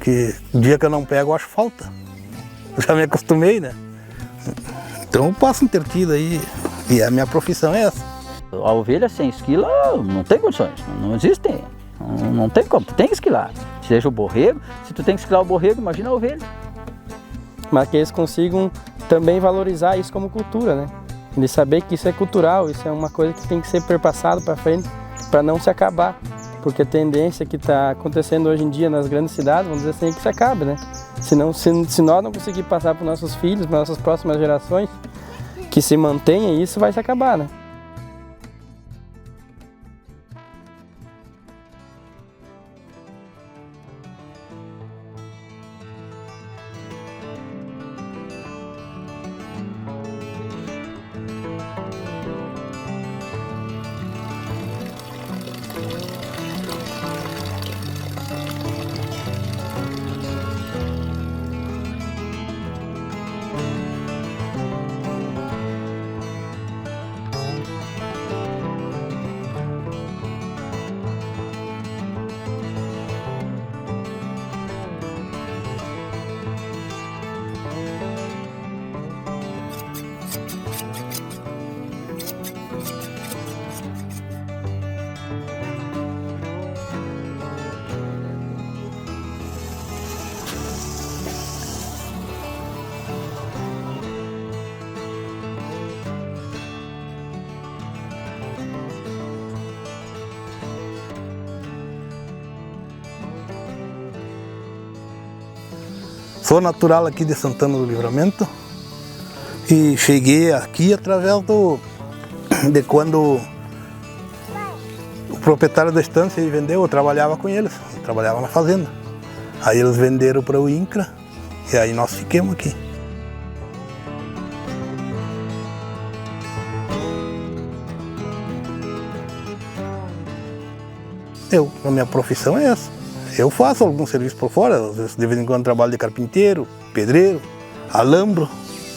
porque o dia que eu não pego eu acho falta. Eu já me acostumei, né? Então eu passo intertido aí, e a minha profissão é essa. A ovelha sem esquila não tem condições, não existe, não tem como, tu tem que esquilar. Seja o borrego, se tu tem que esquilar o borrego, imagina a ovelha. Mas que eles consigam também valorizar isso como cultura, né? De saber que isso é cultural, isso é uma coisa que tem que ser perpassado para frente para não se acabar. Porque a tendência que está acontecendo hoje em dia nas grandes cidades, vamos dizer assim, é que se acabe, né? Se nós não conseguirmos passar para os nossos filhos, para as nossas próximas gerações, que se mantenha isso, vai se acabar, né? Sou natural aqui de Santana do Livramento e cheguei aqui através de quando o proprietário da estância vendeu, eu trabalhava com eles, eu trabalhava na fazenda. Aí eles venderam para o INCRA e aí nós ficamos aqui. A minha profissão é essa. Eu faço algum serviço por fora, às vezes de vez em quando trabalho de carpinteiro, pedreiro, alambro.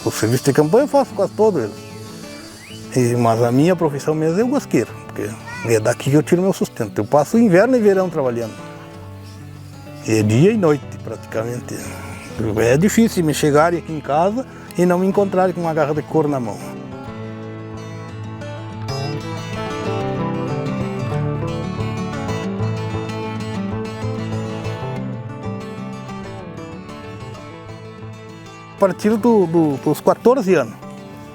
O serviço de campanha eu faço quase todos eles. Mas a minha profissão mesmo é o guasqueiro, porque é daqui que eu tiro meu sustento. Eu passo inverno e verão trabalhando. É dia e noite praticamente. É difícil me chegarem aqui em casa e não me encontrarem com uma garra de couro na mão. A partir dos 14 anos,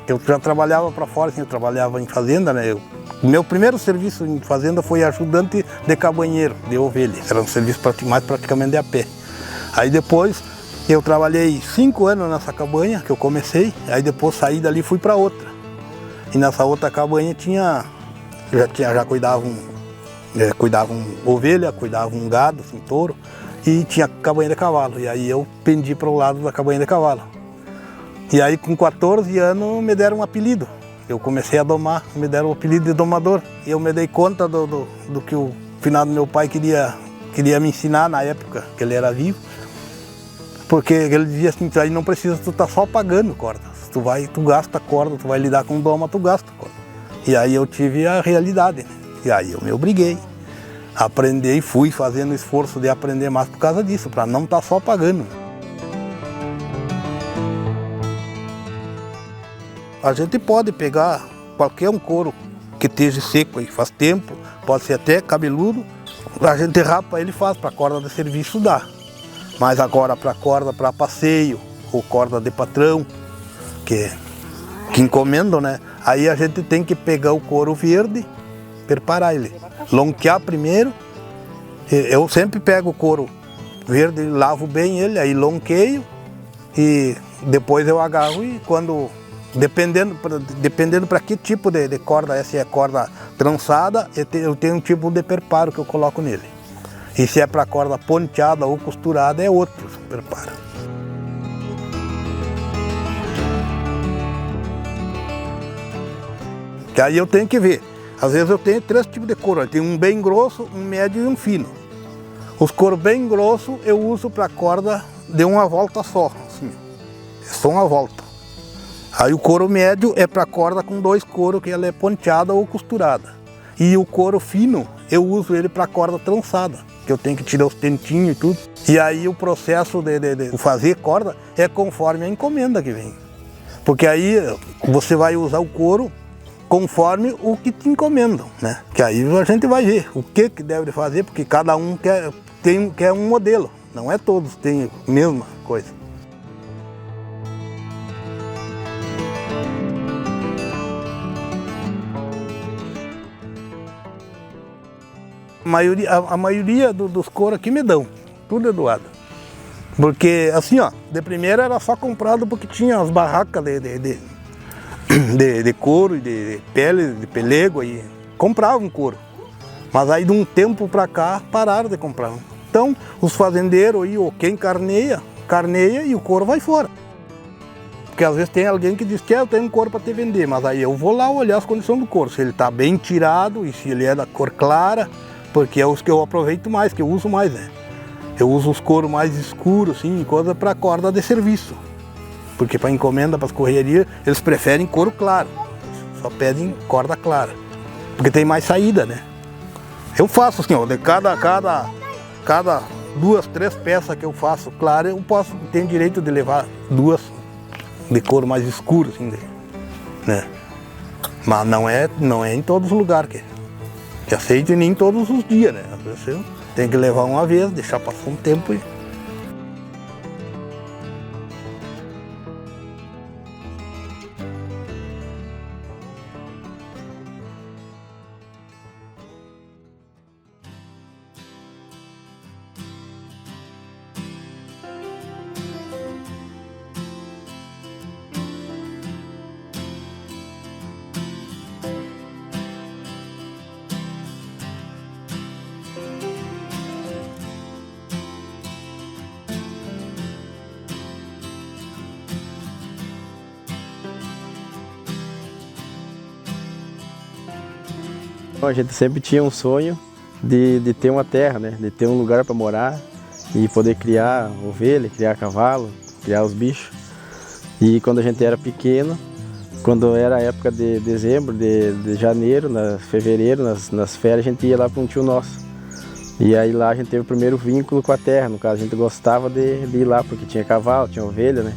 eu já trabalhava para fora, assim, eu trabalhava em fazenda, né? Meu primeiro serviço em fazenda foi ajudante de cabanheiro, de ovelha. Era um serviço mais praticamente de a pé. Aí depois eu trabalhei 5 anos nessa cabanha que eu comecei, aí depois saí dali e fui para outra. E nessa outra cabanha já cuidavam ovelha, cuidavam gado, assim, touro. E tinha cabanha de cavalo, e aí eu pendi para o lado da cabanha de cavalo. E aí com 14 anos me deram um apelido, eu comecei a domar, me deram o apelido de domador. E eu me dei conta do que o finado meu pai queria me ensinar na época que ele era vivo. Porque ele dizia assim, aí não precisa tu tá só pagando corda, tu gasta corda, tu vai lidar com doma, tu gasta corda. E aí eu tive a realidade, né? E aí eu me obriguei a aprender e fui fazendo esforço de aprender mais por causa disso, para não estar só pagando. A gente pode pegar qualquer um couro que esteja seco aí faz tempo, pode ser até cabeludo, a gente rapa ele faz, para corda de serviço dá. Mas agora para corda para passeio, ou corda de patrão, que encomendam, né? Aí a gente tem que pegar o couro verde, preparar ele, lonquear primeiro. Eu sempre pego o couro verde, lavo bem ele, aí lonqueio e depois eu agarro e quando, dependendo para que tipo de corda, se é corda trançada, eu tenho um tipo de preparo que eu coloco nele. E se é para corda ponteada ou costurada, é outro preparo. Que aí eu tenho que ver. Às vezes eu tenho 3 tipos de couro. Eu tenho um bem grosso, um médio e um fino. Os couros bem grossos eu uso para corda de uma volta só. Assim. É só uma volta. Aí o couro médio é para corda com 2 couros, que ela é ponteada ou costurada. E o couro fino eu uso ele para corda trançada. que eu tenho que tirar os tentinhos e tudo. E aí o processo de fazer corda é conforme a encomenda que vem. Porque aí você vai usar o couro conforme o que te encomendam, né? Que aí a gente vai ver o que deve fazer, porque cada um quer um modelo, não é todos têm a mesma coisa. A maioria dos couros aqui me dão, tudo é doado. Porque assim, ó, de primeira era só comprado porque tinha as barracas de couro e de pele, de pelego, aí compravam couro. Mas aí de um tempo para cá pararam de comprar. Então os fazendeiros aí, ou quem carneia e o couro vai fora. Porque às vezes tem alguém que diz que eu tenho um couro para te vender, mas aí eu vou lá olhar as condições do couro, se ele está bem tirado e se ele é da cor clara, porque é os que eu aproveito mais, que eu uso mais, né? Eu uso os couros mais escuros, assim, coisa para corda de serviço. Porque para encomenda, para as correrias, eles preferem couro claro. Só pedem corda clara. Porque tem mais saída, né? Eu faço assim, ó, de cada 2, 3 peças que eu faço clara, eu tenho direito de levar 2 de couro mais escuro, assim, né? Mas não é em todos os lugares que aceito e nem todos os dias, né? Às vezes eu tenho que levar uma vez, deixar passar um tempo e... A gente sempre tinha um sonho de ter uma terra, né? De ter um lugar para morar e poder criar ovelha, criar cavalo, criar os bichos. E quando a gente era pequeno, quando era a época de dezembro, de janeiro, fevereiro, nas férias, a gente ia lá para um tio nosso. E aí lá a gente teve o primeiro vínculo com a terra, no caso a gente gostava de ir lá porque tinha cavalo, tinha ovelha, né?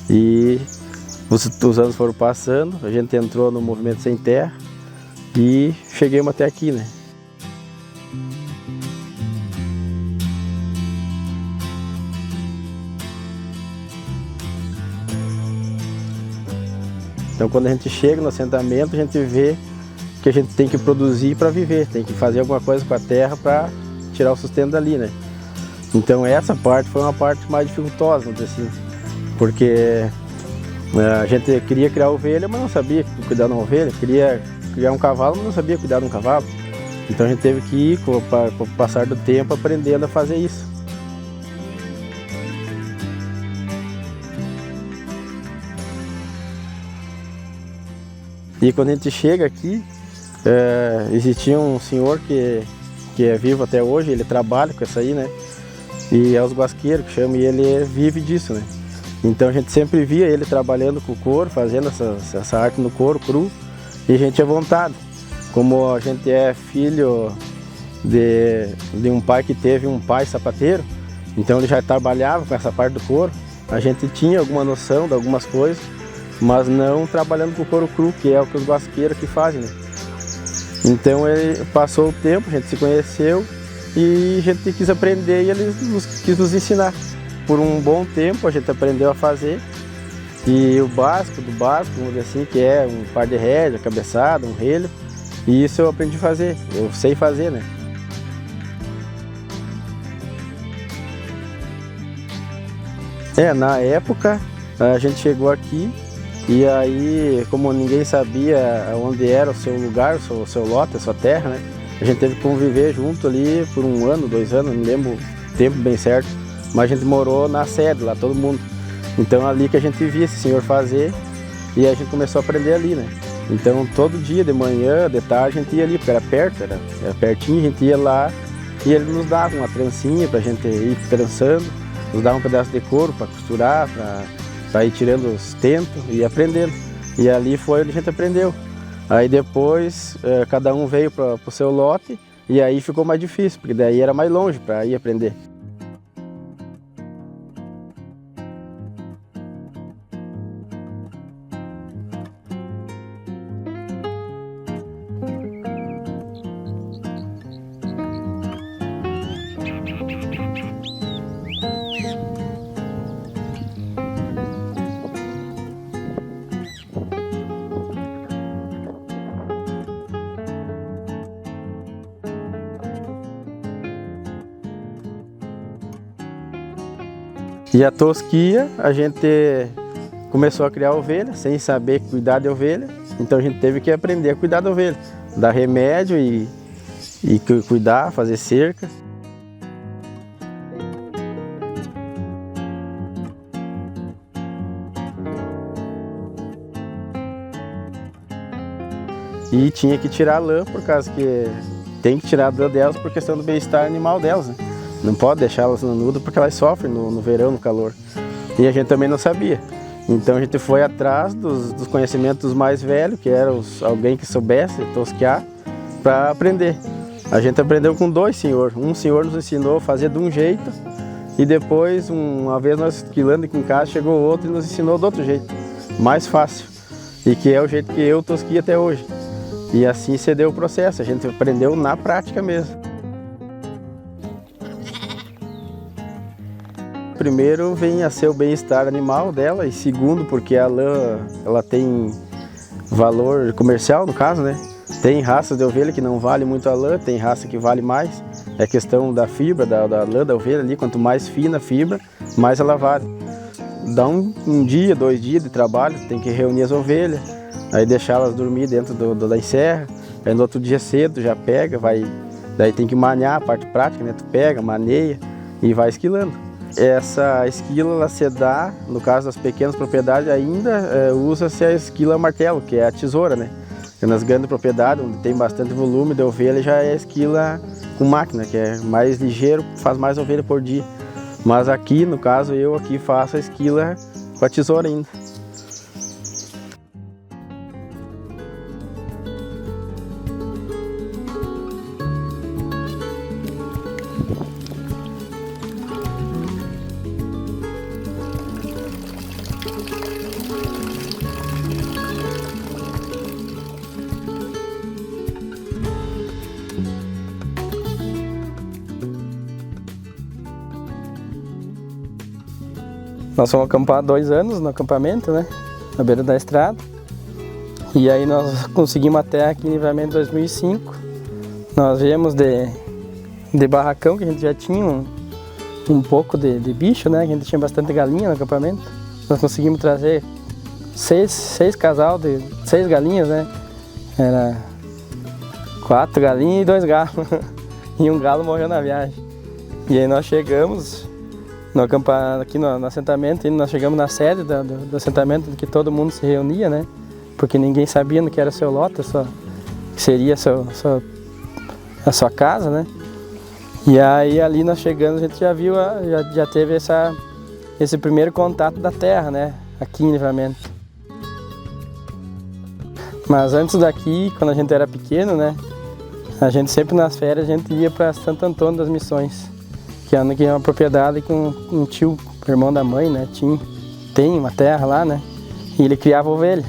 E os anos foram passando, a gente entrou no movimento Sem Terra e cheguemos até aqui, né? Então quando a gente chega no assentamento, a gente vê que a gente tem que produzir para viver, tem que fazer alguma coisa com a terra para tirar o sustento dali, né? Então essa parte foi uma parte mais dificultosa, vamos dizer assim, porque a gente queria criar ovelha, mas não sabia cuidar de uma ovelha, queria criar um cavalo, mas não sabia cuidar de um cavalo. Então a gente teve que ir, com o passar do tempo, aprendendo a fazer isso. E quando a gente chega aqui, existia um senhor que é vivo até hoje, ele trabalha com isso aí, né? E é os guasqueiros que chamam, e ele vive disso, né? Então a gente sempre via ele trabalhando com o couro, fazendo essa arte no couro cru, e a gente à vontade. Como a gente é filho de um pai que teve um pai sapateiro, então ele já trabalhava com essa parte do couro, a gente tinha alguma noção de algumas coisas, mas não trabalhando com o couro cru, que é o que os guasqueiros que fazem, né? Então ele passou o tempo, a gente se conheceu e a gente quis aprender e ele quis nos ensinar. Por um bom tempo a gente aprendeu a fazer, e o básico do básico, vamos dizer assim, que é um par de rédea, cabeçada, um relho, e isso eu aprendi a fazer, eu sei fazer, né? Na época a gente chegou aqui e aí, como ninguém sabia onde era o seu lugar, o seu lote, a sua terra, né? A gente teve que conviver junto ali por 1 ano, 2 anos, não lembro o tempo bem certo, mas a gente morou na sede lá, todo mundo. Então ali que a gente via esse senhor fazer e a gente começou a aprender ali, né? Então todo dia, de manhã, de tarde, a gente ia ali, porque era perto, era pertinho, a gente ia lá e ele nos dava uma trancinha pra gente ir trançando, nos dava um pedaço de couro para costurar, para ir tirando os tentos e aprendendo. E ali foi onde a gente aprendeu. Aí depois cada um veio para o seu lote E aí ficou mais difícil, porque daí era mais longe para ir aprender. E a tosquia, a gente começou a criar ovelha, sem saber cuidar de ovelha. Então a gente teve que aprender a cuidar da ovelha. Dar remédio e cuidar, fazer cerca. E tinha que tirar a lã, por causa que tem que tirar a lã delas por questão do bem-estar animal delas, né? Não pode deixá-las no nudo porque elas sofrem no verão, no calor. E a gente também não sabia. Então a gente foi atrás dos conhecimentos mais velhos, que eram alguém que soubesse tosquear, para aprender. A gente aprendeu com 2 senhores. Um senhor nos ensinou a fazer de um jeito e depois, uma vez nós esquilando aqui em casa, chegou outro e nos ensinou de outro jeito, mais fácil. E que é o jeito que eu tosquio até hoje. E assim se deu o processo, a gente aprendeu na prática mesmo. Primeiro vem a ser o bem-estar animal dela e segundo porque a lã ela tem valor comercial no caso, né? Tem raças de ovelha que não vale muito a lã, tem raça que vale mais. É questão da fibra, da lã da ovelha ali, quanto mais fina a fibra, mais ela vale. Dá um dia, 2 dias de trabalho, tem que reunir as ovelhas, aí deixá-las dormir dentro da enserra, aí no outro dia cedo já pega, daí tem que manear a parte prática, né? Tu pega, maneia e vai esquilando. Essa esquila ela se dá, no caso das pequenas propriedades, ainda usa-se a esquila martelo, que é a tesoura, né? E nas grandes propriedades, onde tem bastante volume de ovelha, já é a esquila com máquina, que é mais ligeiro, faz mais ovelha por dia. Mas aqui, no caso, eu aqui faço a esquila com a tesoura ainda. Nós fomos acampar 2 anos no acampamento, né? Na beira da estrada. E aí nós conseguimos até aqui em Livramento 2005. Nós viemos de barracão, que a gente já tinha um pouco de bicho, né? A gente tinha bastante galinha no acampamento. Nós conseguimos trazer 6 casal de 6 galinhas, né? Era 4 galinhas e 2 galos. E um galo morreu na viagem. E aí nós chegamos no aqui no assentamento, e nós chegamos na sede do assentamento que todo mundo se reunia, né? Porque ninguém sabia no que era seu lote, que seria a sua casa, né? E aí ali nós chegamos, a gente já viu, já teve esse primeiro contato da terra, né? Aqui em Livramento. Mas antes daqui, quando a gente era pequeno, né? A gente sempre nas férias a gente ia para Santo Antônio das Missões, que é uma propriedade que um tio, irmão da mãe, né, tem uma terra lá, né, e ele criava ovelha.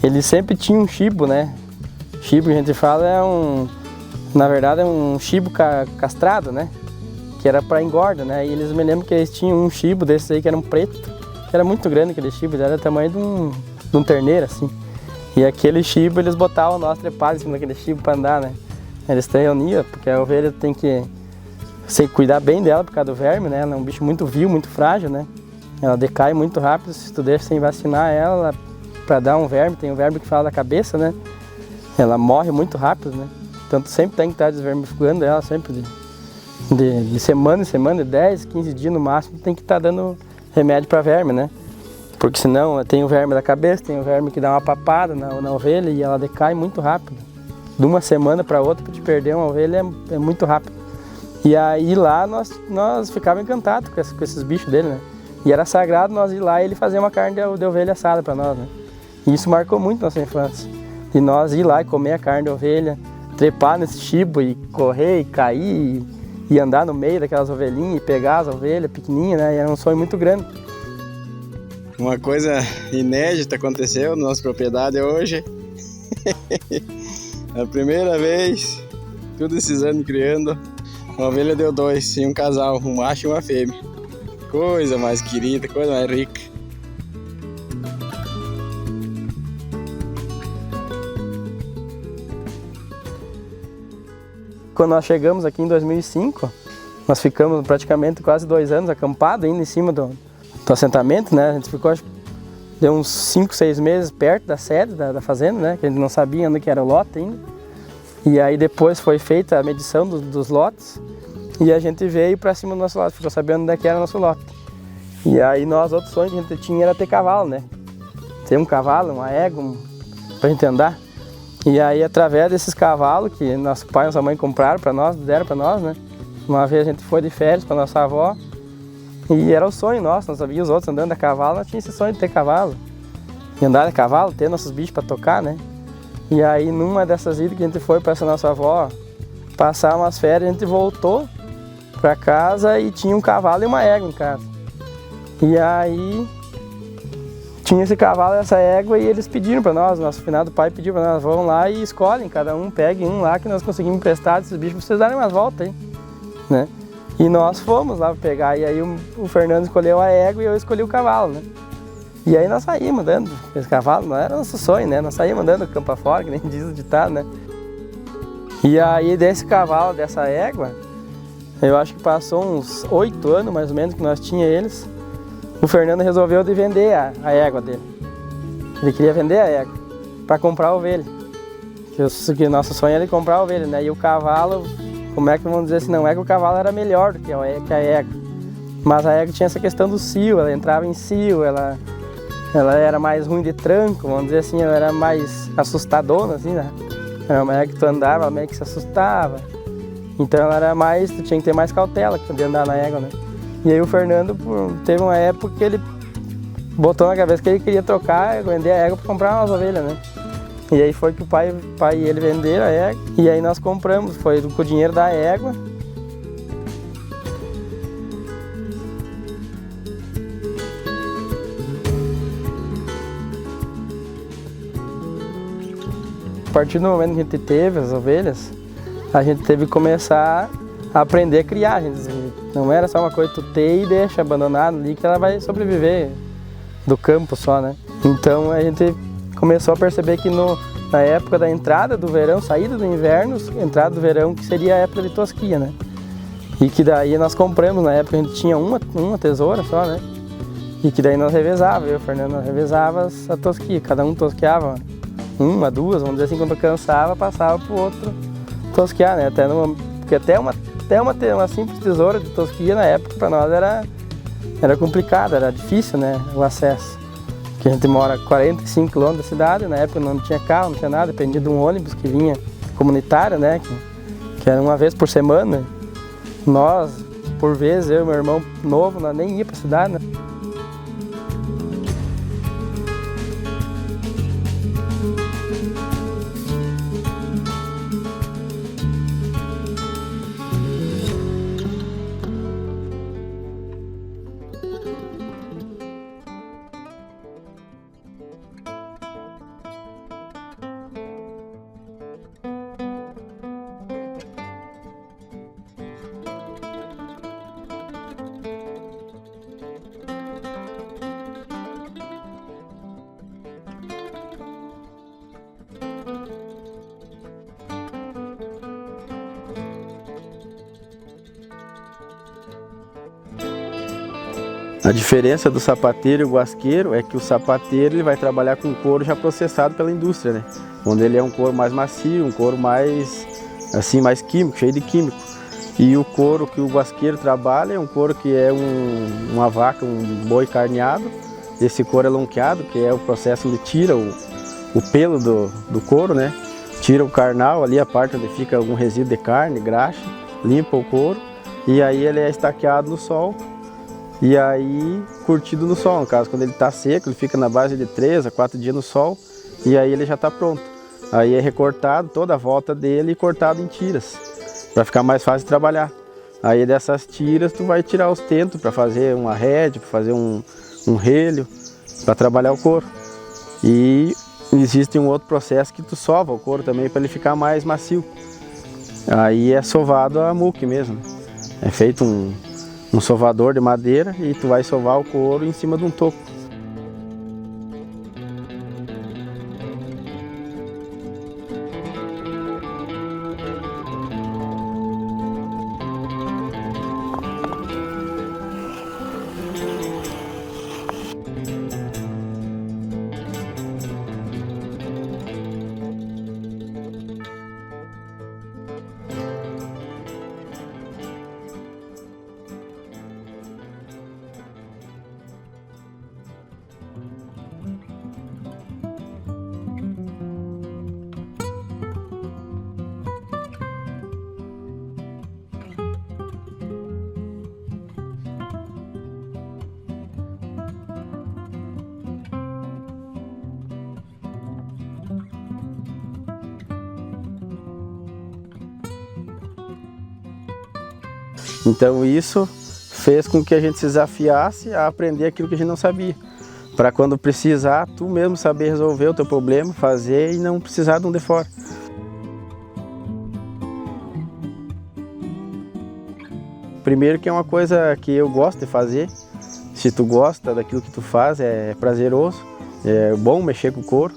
Ele sempre tinha um chibo, né, chibo que a gente fala na verdade é um chibo castrado, né, que era para engorda, né, e eles me lembram que eles tinham um chibo desses aí que era um preto, que era muito grande aquele chibo, era do tamanho de um terneiro, assim. E aquele chibo eles botavam nós trepados em cima daquele chibo para andar, né, eles reuniam, porque a ovelha tem que você cuidar bem dela por causa do verme, né? Ela é um bicho muito vil, muito frágil, né? Ela decai muito rápido se tu deixa sem vacinar ela para dar um verme. Tem um verme que fala da cabeça, né? Ela morre muito rápido, né? Então tu sempre tem que estar desvermificando ela, sempre de semana em semana, de 10, 15 dias no máximo, tem que estar dando remédio para verme, né? Porque senão tem o verme da cabeça, tem o verme que dá uma papada na ovelha e ela decai muito rápido. De uma semana para outra, para te perder uma ovelha é muito rápido. E aí lá nós ficávamos encantados com esses bichos dele, né? E era sagrado nós ir lá e ele fazer uma carne de ovelha assada para nós, né? E isso marcou muito nossa infância. E nós ir lá e comer a carne de ovelha, trepar nesse chibo e correr e cair e andar no meio daquelas ovelhinhas e pegar as ovelhas pequenininhas, né? E era um sonho muito grande. Uma coisa inédita aconteceu na nossa propriedade hoje. A primeira vez, todos esses anos criando, uma ovelha deu 2, e um casal, um macho e uma fêmea. Coisa mais querida, coisa mais rica. Quando nós chegamos aqui em 2005, nós ficamos praticamente quase 2 anos acampados ainda em cima do assentamento, né? A gente ficou, acho, deu uns 5, 6 meses perto da sede da fazenda, né? Que a gente não sabia onde que era o lote ainda. E aí depois foi feita a medição dos lotes e a gente veio para cima do nosso lote, ficou sabendo onde é que era o nosso lote. E aí nós, outros sonhos que a gente tinha era ter cavalo, né? Ter um cavalo, uma égua, pra gente andar. E aí, através desses cavalos que nosso pai e nossa mãe compraram para nós, deram para nós, né? Uma vez a gente foi de férias com a nossa avó e era o sonho nosso, nós víamos os outros andando a cavalo, nós tínhamos esse sonho de ter cavalo. E andar a cavalo, ter nossos bichos para tocar, né? E aí, numa dessas idas que a gente foi para essa nossa avó passar umas férias, a gente voltou para casa e tinha um cavalo e uma égua em casa. E aí tinha esse cavalo e essa égua e eles pediram para nós, nosso finado pai pediu para nós, vão lá e escolhem, cada um pegue um lá que nós conseguimos emprestar desses bichos para vocês darem umas voltas aí, né? E nós fomos lá pegar, e aí o Fernando escolheu a égua e eu escolhi o cavalo, né? E aí nós saímos andando, esse cavalo não era nosso sonho, né? Nós saímos andando campo afora, que nem diz o ditado, né? E aí desse cavalo, dessa égua, eu acho que passou uns 8 anos mais ou menos que nós tínhamos eles. O Fernando resolveu de vender a égua dele. Ele queria vender a égua para comprar a ovelha. Que nosso sonho era comprar a ovelha, né? E o cavalo, como é que vamos dizer assim, não é que o cavalo era melhor do que a égua. Mas a égua tinha essa questão do cio, ela entrava em cio, ela era mais ruim de tranco, vamos dizer assim, ela era mais assustadona, assim, né? Era uma égua que tu andava, ela meio que se assustava. Então ela era mais, tu tinha que ter mais cautela que poder andar na égua, né? E aí o Fernando teve uma época que ele botou na cabeça que ele queria trocar, vender a égua para comprar umas ovelhas, né? E aí foi que o pai e ele venderam a égua, e aí nós compramos, foi com o dinheiro da égua. A partir do momento que a gente teve as ovelhas, a gente teve que começar a aprender a criar. A gente não era só uma coisa que tu ter e deixa abandonado ali que ela vai sobreviver do campo só, né? Então a gente começou a perceber que na época da entrada do verão, saída do inverno, entrada do verão, que seria a época de tosquia, né? E que daí nós compramos, na época a gente tinha uma tesoura só, né? E que daí nós revezava, eu e o Fernando nós revezava a tosquia, cada um tosqueava uma, duas, vamos dizer assim, quando cansava, passava pro outro tosquear, né? Porque até uma simples tesoura de tosquia na época para nós era complicado, era difícil, né, o acesso. Porque a gente mora a 45 km da cidade, na época não tinha carro, não tinha nada, dependia de um ônibus que vinha comunitário, né, que era uma vez por semana. Nós, por vezes, eu e meu irmão novo, nós nem ia para a cidade, né? A diferença do sapateiro e o guasqueiro é que o sapateiro ele vai trabalhar com couro já processado pela indústria, né? Onde ele é um couro mais macio, um couro mais, assim, mais químico, cheio de químico. E o couro que o guasqueiro trabalha é um couro que é uma vaca, um boi carneado. Esse couro é lonqueado, que é o processo onde tira o pelo do couro, né? Tira o carnal, ali a parte onde fica algum resíduo de carne, graxa, limpa o couro. E aí ele é estaqueado no sol. E aí, curtido no sol, no caso, quando ele está seco, ele fica na base de 3 a 4 dias no sol, e aí ele já está pronto. aí é recortado toda a volta dele e cortado em tiras, para ficar mais fácil de trabalhar. Aí dessas tiras tu vai tirar os tentos para fazer uma rede, para fazer um relho, para trabalhar o couro. E existe um outro processo que tu sova o couro também para ele ficar mais macio. Aí é sovado a muque mesmo. É feito um sovador de madeira e tu vai sovar o couro em cima de um toco. Então isso fez com que a gente se desafiasse a aprender aquilo que a gente não sabia. Para quando precisar, tu mesmo saber resolver o teu problema, fazer e não precisar de um de fora. Primeiro que é uma coisa que eu gosto de fazer. Se tu gosta daquilo que tu faz, é prazeroso, é bom mexer com o couro.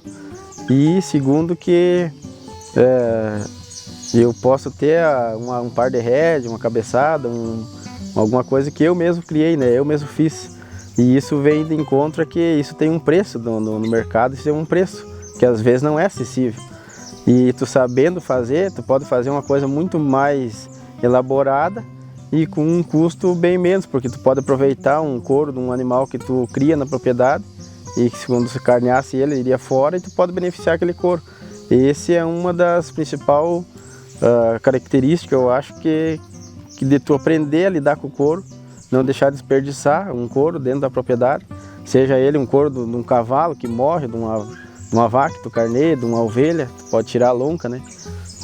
E segundo que eu posso ter um par de rede, uma cabeçada, alguma coisa que eu mesmo criei, né? Eu mesmo fiz. E isso vem de encontro a que isso tem um preço no mercado, isso tem um preço que às vezes não é acessível. E tu sabendo fazer, tu pode fazer uma coisa muito mais elaborada e com um custo bem menos, porque tu pode aproveitar um couro de um animal que tu cria na propriedade e que quando se carneasse ele iria fora e tu pode beneficiar aquele couro. Esse é uma das principais característica, eu acho que de tu aprender a lidar com o couro, não deixar de desperdiçar um couro dentro da propriedade, seja ele um couro de um cavalo que morre, de uma vaca que tu carneia, de uma ovelha, tu pode tirar a lonca, né?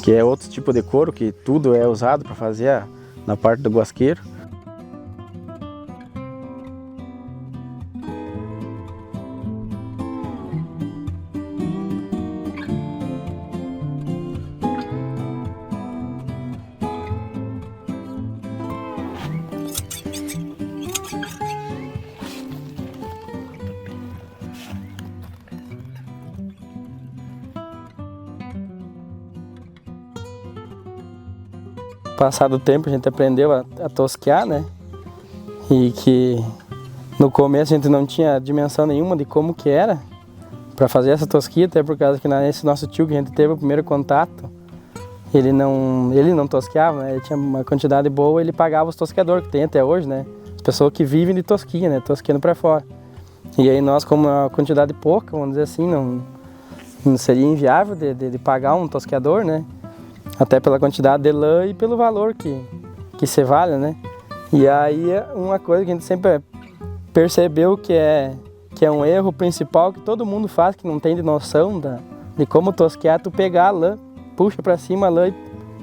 Que é outro tipo de couro que tudo é usado para fazer na parte do guasqueiro. Passado o tempo a gente aprendeu a tosquear, né? E que no começo a gente não tinha dimensão nenhuma de como que era para fazer essa tosquia, até por causa que nesse nosso tio que a gente teve o primeiro contato, ele não tosqueava, né? Ele tinha uma quantidade boa, ele pagava os tosqueadores que tem até hoje, né? As pessoas que vivem de tosquia, né? Tosqueando para fora. E aí nós, como uma quantidade pouca, vamos dizer assim, não seria inviável de pagar um tosqueador, né? Até pela quantidade de lã e pelo valor que se vale, né? E aí uma coisa que a gente sempre percebeu que é um erro principal que todo mundo faz, que não tem de noção de como tosquear, tu pegar a lã, puxa para cima a lã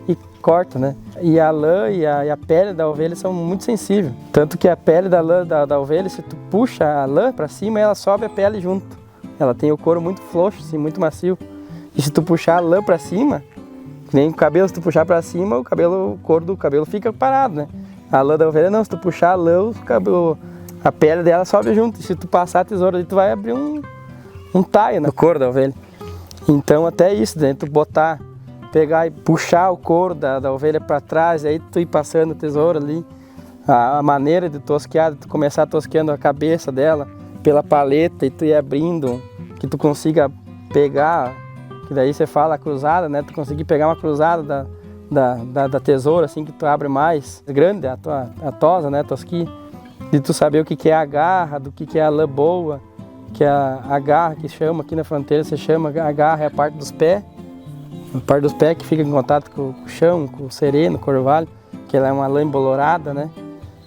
e corta, né? E a lã e a pele da ovelha são muito sensíveis. Tanto que a pele da lã da ovelha, se tu puxa a lã para cima, ela sobe a pele junto. Ela tem o couro muito frouxo, assim, muito macio. E se tu puxar a lã para cima, nem o cabelo, se tu puxar para cima, o couro do cabelo fica parado, né? A lã da ovelha não, se tu puxar a lã, a pele dela sobe junto. E se tu passar a tesoura ali, tu vai abrir um taio no couro da ovelha. Então até isso, né? Tu pegar e puxar o couro da ovelha para trás, aí tu ir passando a tesoura ali. A maneira de tosquear, de tu começar tosqueando a cabeça dela pela paleta e tu ir abrindo, que tu consiga pegar, que daí você fala a cruzada, né? Tu conseguir pegar uma cruzada da tesoura, assim, que tu abre mais grande, a tosa, né? Tosqui. De tu saber o que é a garra, do que é a lã boa, que é a garra que chama aqui na fronteira, você chama a garra é a parte dos pés. A parte dos pés que fica em contato com o chão, com o sereno, com o orvalho, que ela é uma lã embolorada, né?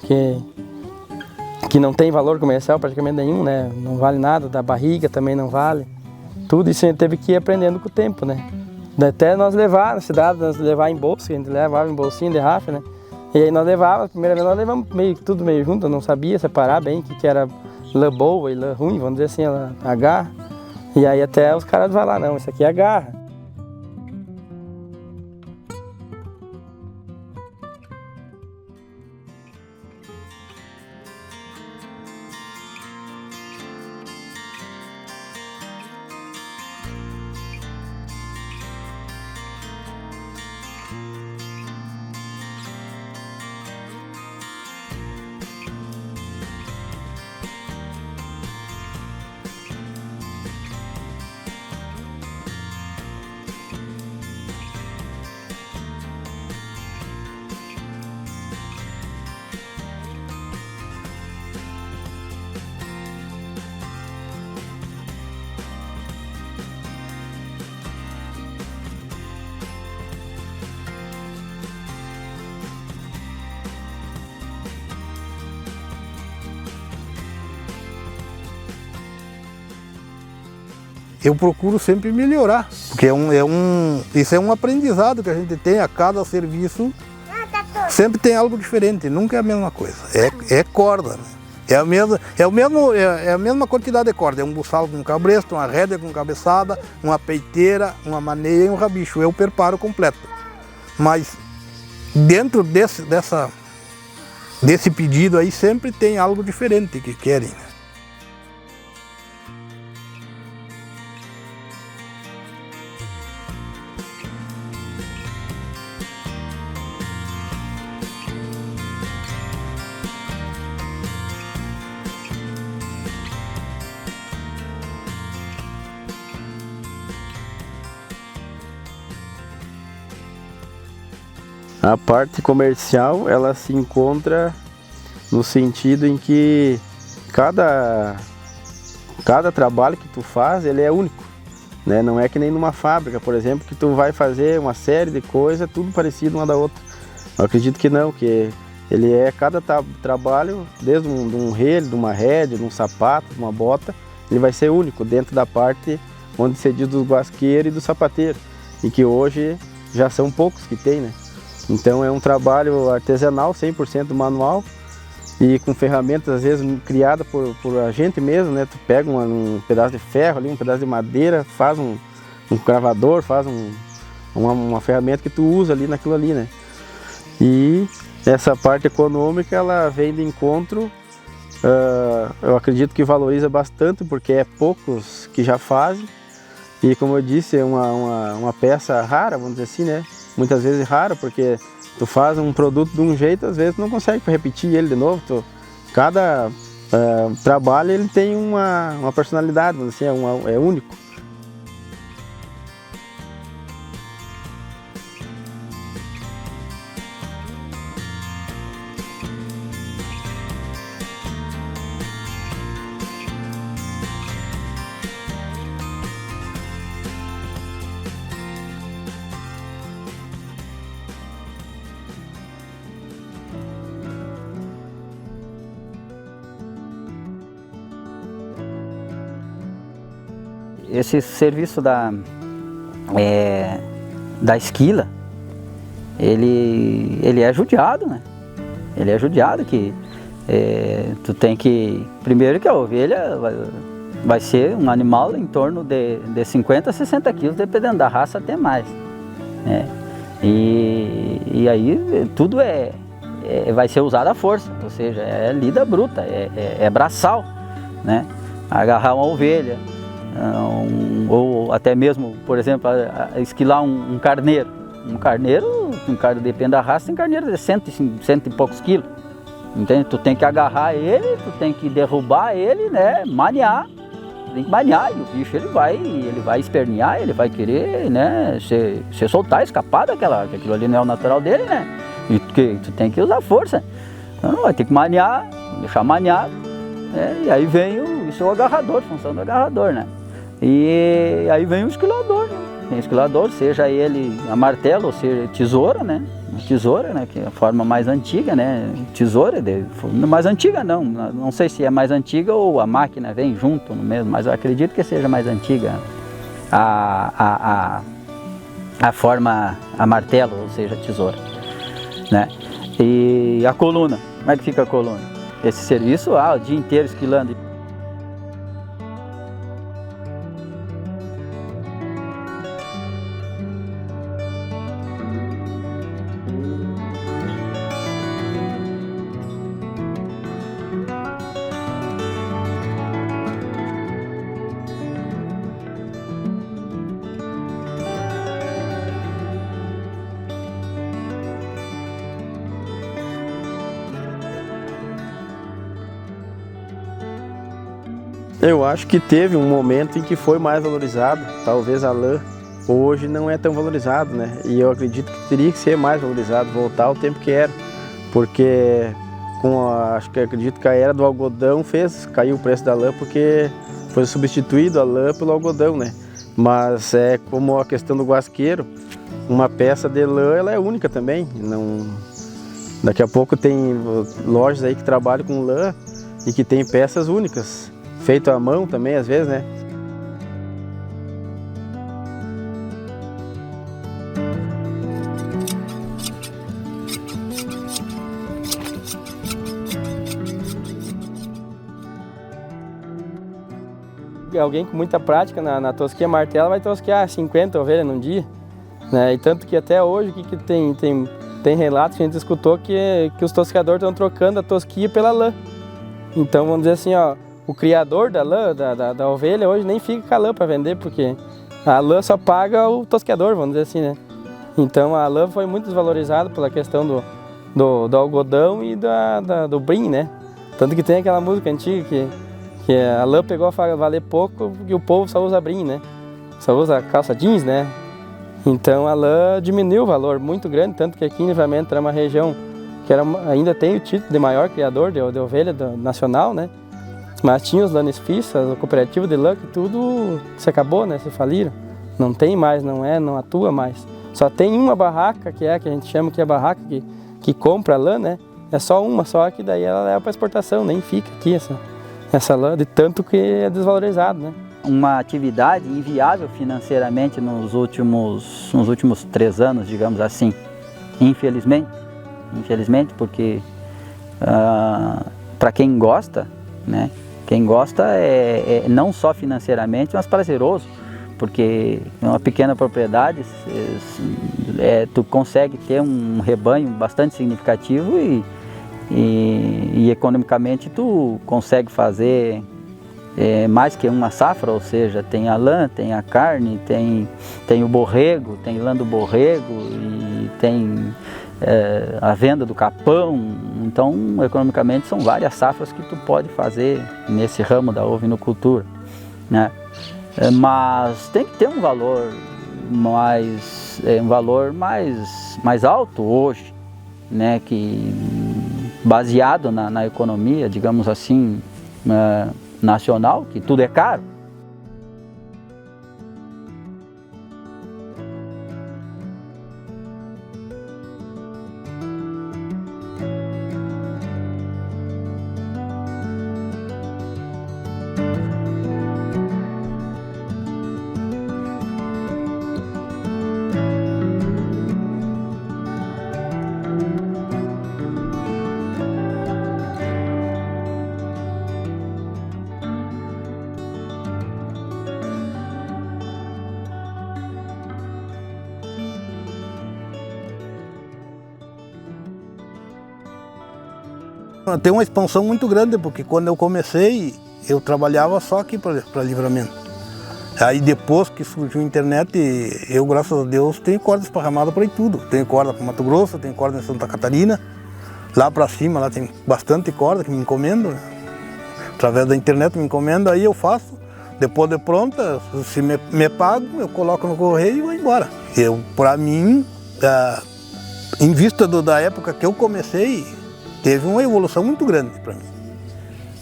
Que não tem valor comercial praticamente nenhum, né? Não vale nada, da barriga também não vale. tudo isso a gente teve que ir aprendendo com o tempo, né? Até nós levar na cidade, nós levar em bolsa, a gente levava em bolsinha de rafa, né? E aí nós levávamos, a primeira vez nós levamos tudo meio junto, eu não sabia separar bem o que era lã boa e lã ruim, vamos dizer assim, a garra. E aí até os caras vão lá, não, isso aqui é a garra. Eu procuro sempre melhorar, porque isso é um aprendizado que a gente tem a cada serviço. Sempre tem algo diferente, nunca é a mesma coisa. É corda, né? É a mesma quantidade de corda. É um buçal com cabresto, uma rédea com cabeçada, uma peiteira, uma maneia e um rabicho. É o preparo completo. Mas dentro desse pedido aí sempre tem algo diferente que querem, né? A parte comercial, ela se encontra no sentido em que cada trabalho que tu faz, ele é único, né? Não é que nem numa fábrica, por exemplo, que tu vai fazer uma série de coisas, tudo parecido uma da outra. Eu acredito que não, que ele é cada trabalho, desde um relho, de uma rédea, de um sapato, de uma bota, ele vai ser único dentro da parte onde se diz do guasqueiro e do sapateiro, e que hoje já são poucos que tem, né? Então é um trabalho artesanal, 100% manual e com ferramentas às vezes criadas por a gente mesmo, né? Tu pega um pedaço de ferro ali, um pedaço de madeira, faz um cravador, faz uma ferramenta que tu usa ali naquilo ali, né? E essa parte econômica, ela vem de encontro, eu acredito que valoriza bastante porque é poucos que já fazem e, como eu disse, é uma peça rara, vamos dizer assim, né? Muitas vezes raro, porque tu faz um produto de um jeito, às vezes não consegue repetir ele de novo. Cada trabalho ele tem uma personalidade, assim, é único. Esse serviço da esquila, ele é judiado, né? Ele é judiado que tu tem que... Primeiro que a ovelha vai ser um animal em torno de 50 a 60 quilos, dependendo da raça até mais, né? E aí tudo vai ser usado à força, ou seja, é lida bruta, é braçal, né? Agarrar uma ovelha, ou até mesmo, por exemplo, esquilar um carneiro. Um carneiro, depende da raça, tem carneiro de 100 e poucos quilos. Entende? Tu tem que agarrar ele, tu tem que derrubar ele, né? Maniar. Tem que maniar e o bicho ele vai espernear, ele vai querer, né? Se soltar, escapar que aquilo ali não é o natural dele, né? E tu tem que usar força. Então vai ter que maniar, deixar maniado, né? E aí vem isso é o agarrador, função do agarrador, né? E aí vem o esquilador, né? Tem esquilador, seja ele a martelo ou seja tesoura, né? Tesoura, né? Que é a forma mais antiga, né? Tesoura, mais antiga não sei se é mais antiga ou a máquina vem junto no mesmo, mas eu acredito que seja mais antiga. a forma a martelo, ou seja, a tesoura, né? E a coluna, como é que fica a coluna? Esse serviço, o dia inteiro esquilando. Eu acho que teve um momento em que foi mais valorizado, talvez a lã hoje não é tão valorizado, né? E eu acredito que teria que ser mais valorizado, voltar ao tempo que era, porque acredito que a era do algodão caiu o preço da lã porque foi substituído a lã pelo algodão, né? Mas é como a questão do guasqueiro, uma peça de lã ela é única também, daqui a pouco tem lojas aí que trabalham com lã e que tem peças únicas. Feito à mão também, às vezes, né? Alguém com muita prática na tosquia martelo vai tosquear 50 ovelhas num dia, né? E tanto que até hoje que tem relatos que a gente escutou que os tosqueadores estão trocando a tosquia pela lã. Então vamos dizer assim, o criador da lã, da ovelha, hoje nem fica com a lã para vender, porque a lã só paga o tosqueador, vamos dizer assim, né? Então a lã foi muito desvalorizada pela questão do algodão e do brim, né? Tanto que tem aquela música antiga que a lã pegou a valer pouco e o povo só usa brim, né? Só usa calça jeans, né? Então a lã diminuiu o valor muito grande, tanto que aqui em Livramento era uma região que ainda tem o título de maior criador de ovelha nacional, né? Mas tinha os lanisfistas, a cooperativa de lã, que tudo se acabou, né? Se faliram. Não tem mais, não atua mais. Só tem uma barraca, que a gente chama que é a barraca que compra a lã, né? É só uma, só que daí ela leva para exportação, nem fica aqui essa lã, de tanto que é desvalorizado, né? Uma atividade inviável financeiramente nos últimos 3 anos, digamos assim. Infelizmente, porque para quem gosta, né? Quem gosta é não só financeiramente, mas prazeroso, porque uma pequena propriedade tu consegue ter um rebanho bastante significativo e economicamente tu consegue fazer mais que uma safra, ou seja, tem a lã, tem a carne, tem o borrego, tem lã do borrego e tem a venda do capão. Então, economicamente, são várias safras que tu pode fazer nesse ramo da ovinocultura, né? Mas tem que ter um valor mais alto hoje, né? Que baseado na economia, digamos assim, nacional, que tudo é caro. Tem uma expansão muito grande, porque quando eu comecei, eu trabalhava só aqui para Livramento. Aí depois que surgiu a internet, eu, graças a Deus, tenho corda esparramada por aí tudo. Tenho corda para Mato Grosso, tenho corda em Santa Catarina. Lá para cima, lá tem bastante corda que me encomendo, né? Através da internet me encomendo, aí eu faço. Depois de pronta, se me pago, eu coloco no correio e vou embora. Para mim, em vista da época que eu comecei, teve uma evolução muito grande para mim.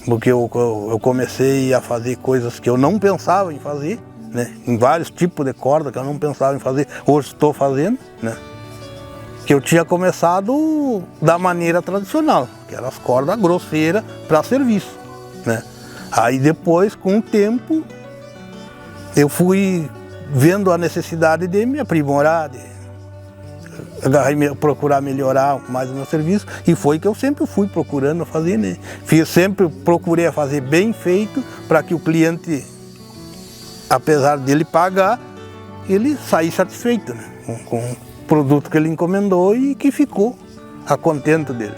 Porque eu comecei a fazer coisas que eu não pensava em fazer, né? Em vários tipos de corda que eu não pensava em fazer, hoje estou fazendo, né? Que eu tinha começado da maneira tradicional, que eram as cordas grosseiras para serviço, né? Aí depois, com o tempo, eu fui vendo a necessidade de me aprimorar, procurar melhorar mais o meu serviço, e foi que eu sempre fui procurando fazer, né? Sempre procurei fazer bem feito para que o cliente, apesar dele pagar, ele sair satisfeito, né? Com o produto que ele encomendou e que ficou a contento dele.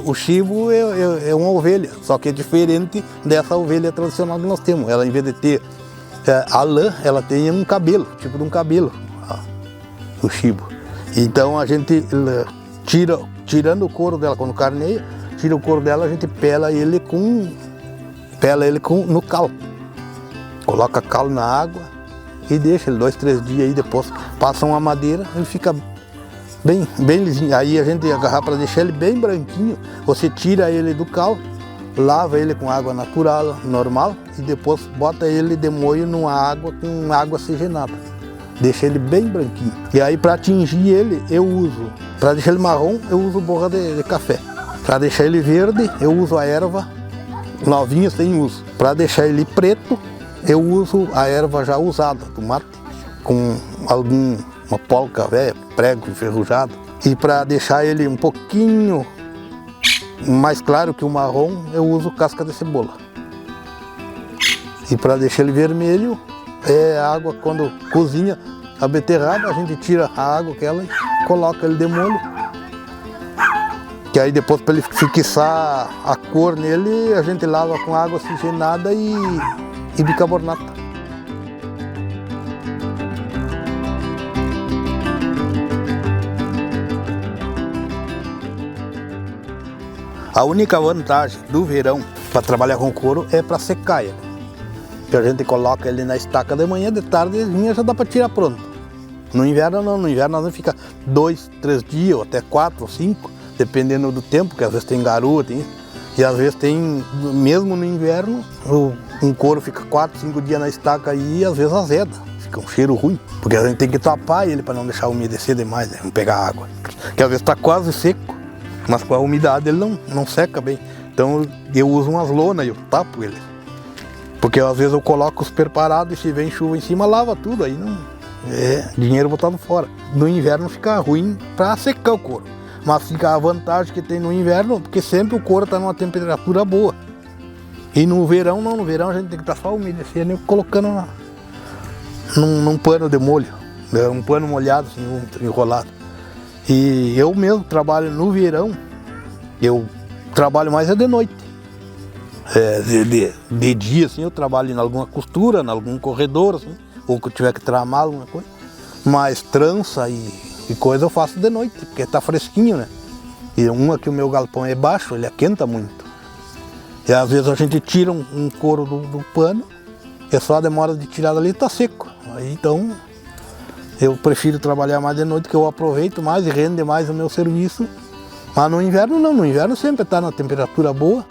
O chivo é uma ovelha, só que é diferente dessa ovelha tradicional que nós temos. Ela, em vez de ter a lã, ela tem um cabelo, tipo de um cabelo, o chivo. Então a gente tirando o couro dela, quando carneia, tira o couro dela, a gente pela ele no cal. Coloca cal na água e deixa ele 2, 3 dias aí, depois passa uma madeira, ele fica bem lisinho. Aí a gente agarra para deixar ele bem branquinho, você tira ele do cal, lava ele com água natural, normal, e depois bota ele de molho numa água com água oxigenada. Deixa ele bem branquinho. E aí para tingir ele, para deixar ele marrom, eu uso borra de café. Para deixar ele verde, eu uso a erva novinha sem uso. Para deixar ele preto, eu uso a erva já usada, tomate, com uma polca velha, prego enferrujado. E para deixar ele um pouquinho mais claro que o marrom, eu uso casca de cebola. E para deixar ele vermelho, a água, quando cozinha a beterraba, a gente tira a água aquela e coloca ele de molho. Que aí depois, para ele fixar a cor nele, a gente lava com água oxigenada e bicarbonato. A única vantagem do verão para trabalhar com couro é para secar ele. Que a gente coloca ele na estaca de manhã, de tarde já dá para tirar pronto. No inverno não, no inverno nós vamos ficar 2, 3 dias, ou até 4 ou 5, dependendo do tempo, que às vezes tem garoa, e às vezes tem, mesmo no inverno, um couro fica 4, 5 dias na estaca aí, e às vezes azeda, fica um cheiro ruim, porque a gente tem que tapar ele para não deixar umedecer demais, né? Não pegar água, que às vezes está quase seco, mas com a umidade ele não seca bem. Então eu uso umas lonas e eu tapo ele, porque às vezes eu coloco os preparados e se vem chuva em cima, lava tudo, aí não é dinheiro botado fora. No inverno fica ruim para secar o couro, mas fica a vantagem que tem no inverno, porque sempre o couro está numa temperatura boa. E no verão não, no verão a gente tem que estar só umedecendo e colocando num pano de molho, um pano molhado, assim, enrolado. E eu mesmo trabalho no verão, eu trabalho mais de noite. De dia, assim, eu trabalho em alguma costura, em algum corredor, assim, ou que eu tiver que tramar alguma coisa. Mas trança e coisa eu faço de noite, porque está fresquinho, né? E que o meu galpão é baixo, ele aquenta muito. E às vezes a gente tira um couro do pano, é só a demora de tirar dali e está seco. Aí, então eu prefiro trabalhar mais de noite, que eu aproveito mais e rende mais o meu serviço. Mas no inverno não, no inverno sempre está na temperatura boa.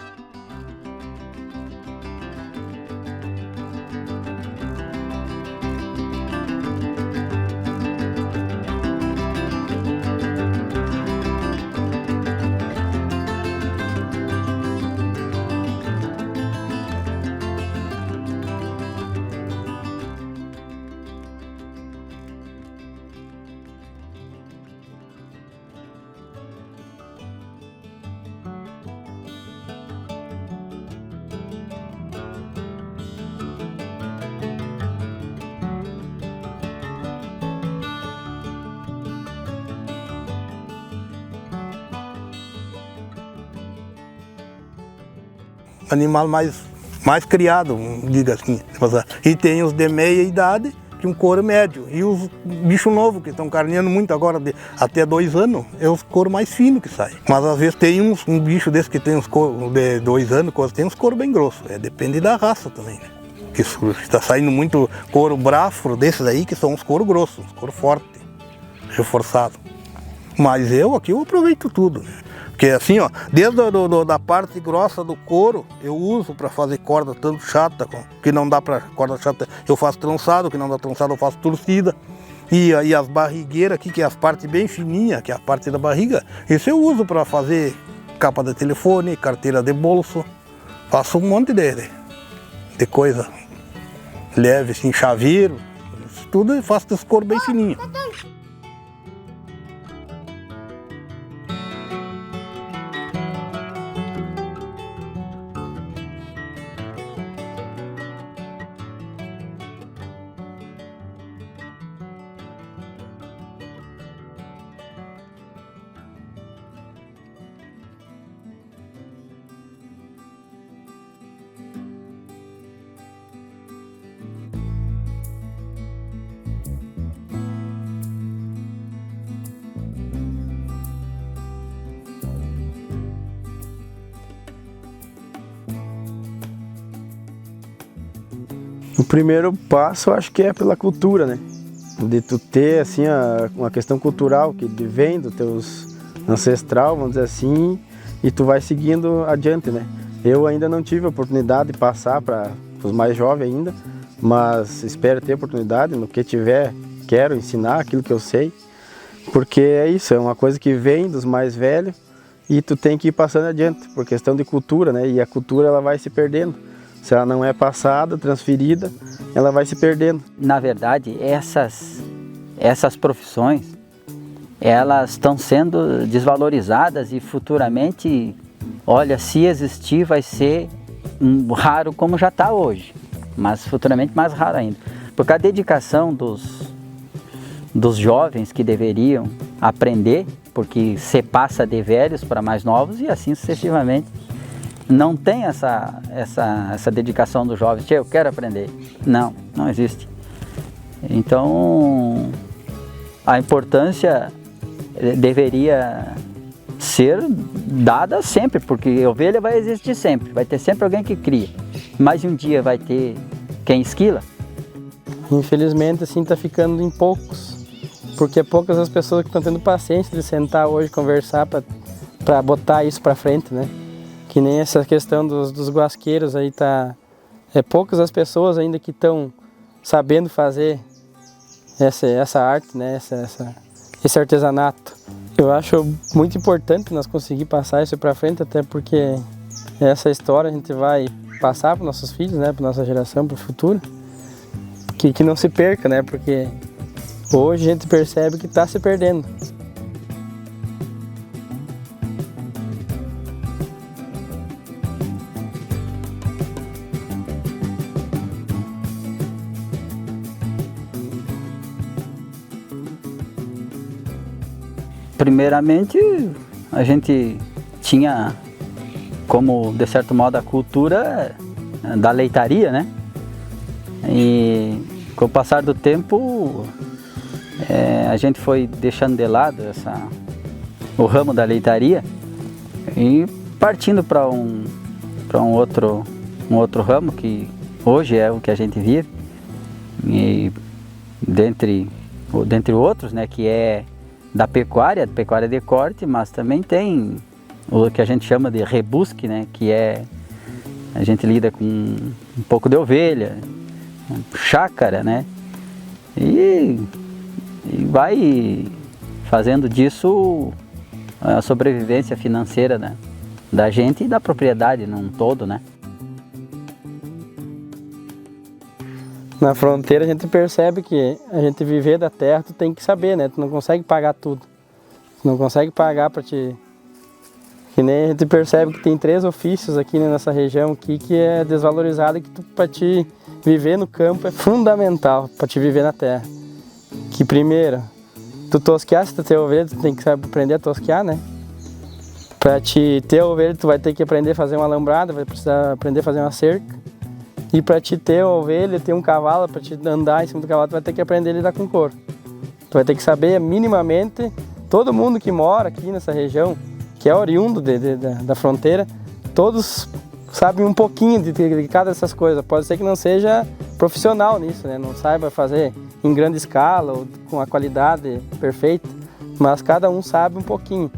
animal mais criado, diga assim. E tem os de meia idade, que um couro médio. E os bichos novos, que estão carneando muito agora, até 2 anos, é os couro mais finos que saem. Mas às vezes tem um bicho desse que tem uns couro de 2 anos, tem uns couro bem grossos. Depende da raça também, né? Que está saindo muito couro brafro desses aí, que são uns couro grossos, uns couro forte, reforçado. Mas eu aproveito tudo, né? Porque assim, ó, desde da parte grossa do couro, eu uso para fazer corda tanto chata, que não dá para corda chata, eu faço trançado, que não dá trançado, eu faço torcida. E aí as barrigueiras aqui, que é as partes bem fininhas, que é a parte da barriga, isso eu uso para fazer capa de telefone, carteira de bolso, faço um monte de coisa leve, assim, chaveiro, isso tudo eu faço desse couro bem fininho. O primeiro passo, eu acho que é pela cultura, né? De tu ter, assim, uma questão cultural que vem dos teus ancestral, vamos dizer assim, e tu vai seguindo adiante, né? Eu ainda não tive a oportunidade de passar para os mais jovens ainda, mas espero ter oportunidade, no que tiver, quero ensinar aquilo que eu sei, porque é isso, é uma coisa que vem dos mais velhos e tu tem que ir passando adiante, por questão de cultura, né? E a cultura, ela vai se perdendo. Se ela não é passada, transferida, ela vai se perdendo. Na verdade, essas profissões, elas estão sendo desvalorizadas e futuramente, olha, se existir vai ser raro como já está hoje, mas futuramente mais raro ainda. Porque a dedicação dos jovens que deveriam aprender, porque se passa de velhos para mais novos e assim sucessivamente. Não tem essa dedicação dos jovens, eu quero aprender. Não existe. Então, a importância deveria ser dada sempre, porque a ovelha vai existir sempre, vai ter sempre alguém que cria. Mas um dia vai ter quem esquila. Infelizmente, assim, está ficando em poucos, porque é poucas as pessoas que estão tendo paciência de sentar hoje, conversar para botar isso para frente, né? Que nem essa questão dos guasqueiros aí tá... É poucas as pessoas ainda que estão sabendo fazer essa arte, né? Esse artesanato. Eu acho muito importante nós conseguir passar isso para frente, até porque essa história a gente vai passar para nossos filhos, né? Para nossa geração, para o futuro. Que não se perca, né? Porque hoje a gente percebe que está se perdendo. Primeiramente, a gente tinha como, de certo modo, a cultura da leitaria, né? E com o passar do tempo, a gente foi deixando de lado o ramo da leitaria e partindo para um outro ramo que hoje é o que a gente vive, e dentre outros, né, que é da pecuária de corte, mas também tem o que a gente chama de rebusque, né, que a gente lida com um pouco de ovelha, chácara, né, e vai fazendo disso a sobrevivência financeira, né, da gente e da propriedade num todo, né. Na fronteira a gente percebe que a gente viver da terra, tu tem que saber, né? Tu não consegue pagar tudo. Tu não consegue pagar para te... Que nem a gente percebe que tem 3 ofícios aqui, né, nessa região aqui que é desvalorizado e que para te viver no campo é fundamental, para te viver na terra. Que primeiro, tu tosquear, se tu tem ovelha, tu tem que saber aprender a tosquear, né? Para te ter a ovelha, tu vai ter que aprender a fazer uma alambrada, vai precisar aprender a fazer uma cerca. E para te ter a ovelha, ter um cavalo, para te andar em cima do cavalo, tu vai ter que aprender a lidar com couro. Tu vai ter que saber minimamente, todo mundo que mora aqui nessa região, que é oriundo da fronteira, todos sabem um pouquinho de cada dessas coisas. Pode ser que não seja profissional nisso, né? Não saiba fazer em grande escala ou com a qualidade perfeita, mas cada um sabe um pouquinho.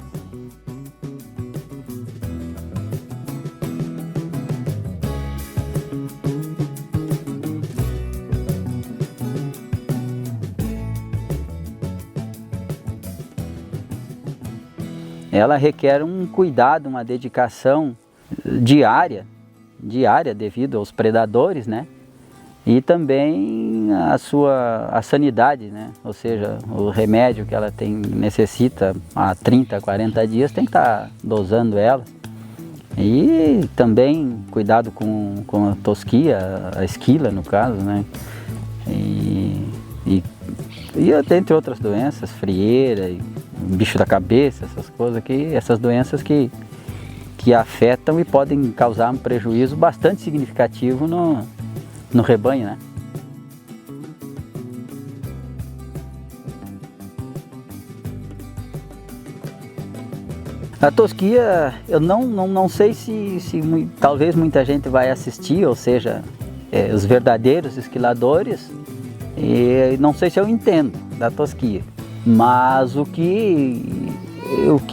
Ela requer um cuidado, uma dedicação diária devido aos predadores, né? E também a sanidade, né? Ou seja, o remédio que ela necessita há 30, 40 dias, tem que estar dosando ela. E também cuidado com a tosquia, a esquila no caso, né? E dentre outras doenças, frieira, bicho da cabeça, essas doenças que afetam e podem causar um prejuízo bastante significativo no rebanho, né? A tosquia, eu não sei se talvez muita gente vai assistir, ou seja, os verdadeiros esquiladores, e não sei se eu entendo da tosquia, mas o que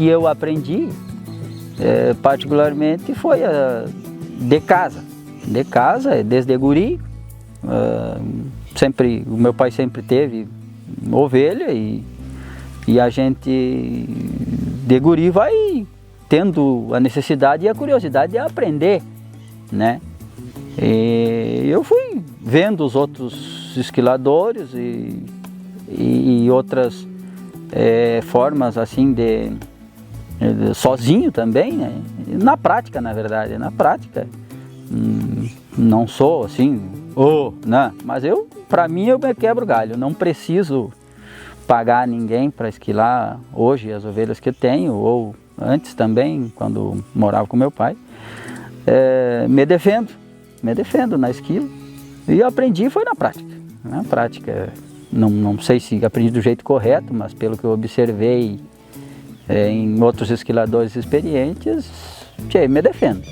eu aprendi particularmente foi de casa, desde guri. O meu pai sempre teve ovelha e a gente de guri vai tendo a necessidade e a curiosidade de aprender, né? E eu fui vendo os outros esquiladores e outras formas assim sozinho também, né? Na prática, na verdade, não sou assim, né? Mas para mim eu me quebro galho, não preciso pagar ninguém para esquilar hoje as ovelhas que eu tenho, ou antes também, quando morava com meu pai. Me defendo na esquila e aprendi foi na prática. Não sei se aprendi do jeito correto, mas pelo que eu observei em outros esquiladores experientes, me defendo.